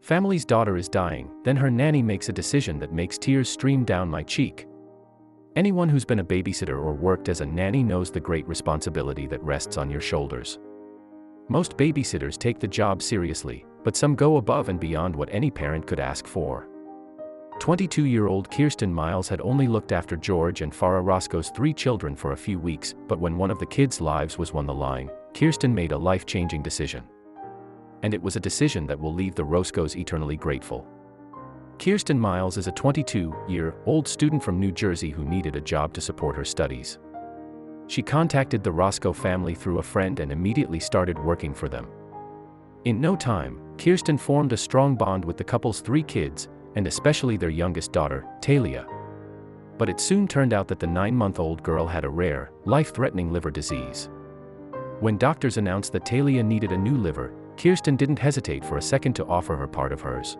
Family's daughter is dying, then her nanny makes a decision that makes tears stream down my cheek. Anyone who's been a babysitter or worked as a nanny knows the great responsibility that rests on your shoulders. Most babysitters take the job seriously, but some go above and beyond what any parent could ask for. 22-year-old Kiersten Miles had only looked after George and Farra Rosko's 3 children for a few weeks, but when one of the kids' lives was on the line, Kiersten made a life-changing decision. And it was a decision that will leave the Roskos eternally grateful. Kiersten Miles is a 22-year-old student from New Jersey who needed a job to support her studies. She contacted the Rosko family through a friend and immediately started working for them. In no time, Kiersten formed a strong bond with the couple's 3 kids, and especially their youngest daughter, Talia. But it soon turned out that the 9-month-old girl had a rare, life-threatening liver disease. When doctors announced that Talia needed a new liver, Kiersten didn't hesitate for a second to offer her part of hers.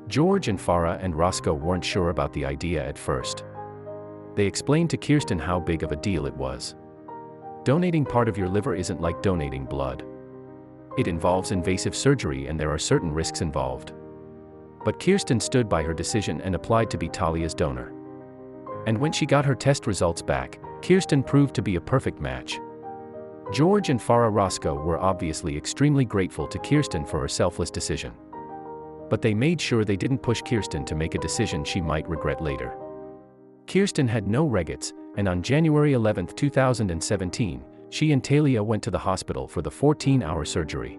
George and Farra and Rosko weren't sure about the idea at first. They explained to Kiersten how big of a deal it was. Donating part of your liver isn't like donating blood. It involves invasive surgery and there are certain risks involved. But Kiersten stood by her decision and applied to be Talia's donor. And when she got her test results back, Kiersten proved to be a perfect match. George and Farra Rosko were obviously extremely grateful to Kiersten for her selfless decision. But they made sure they didn't push Kiersten to make a decision she might regret later. Kiersten had no regrets, and on January 11, 2017, she and Talia went to the hospital for the 14-hour surgery.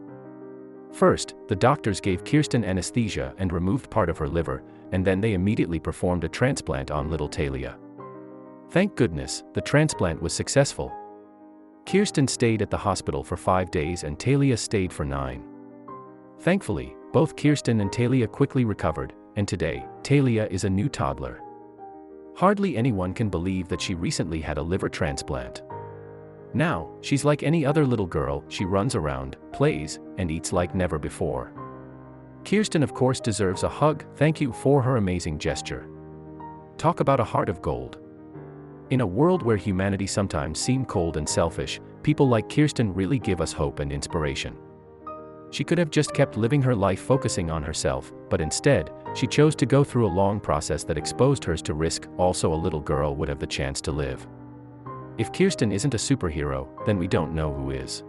First, the doctors gave Kiersten anesthesia and removed part of her liver, and then they immediately performed a transplant on little Talia. Thank goodness, the transplant was successful. Kiersten stayed at the hospital for 5 days and Talia stayed for 9. Thankfully, both Kiersten and Talia quickly recovered, and today, Talia is a new toddler. Hardly anyone can believe that she recently had a liver transplant. Now, she's like any other little girl, she runs around, plays, and eats like never before. Kiersten of course deserves a hug, thank you for her amazing gesture. Talk about a heart of gold. In a world where humanity sometimes seems cold and selfish, people like Kiersten really give us hope and inspiration. She could have just kept living her life focusing on herself, but instead, she chose to go through a long process that exposed her to risk, also a little girl would have the chance to live. If Kiersten isn't a superhero, then we don't know who is.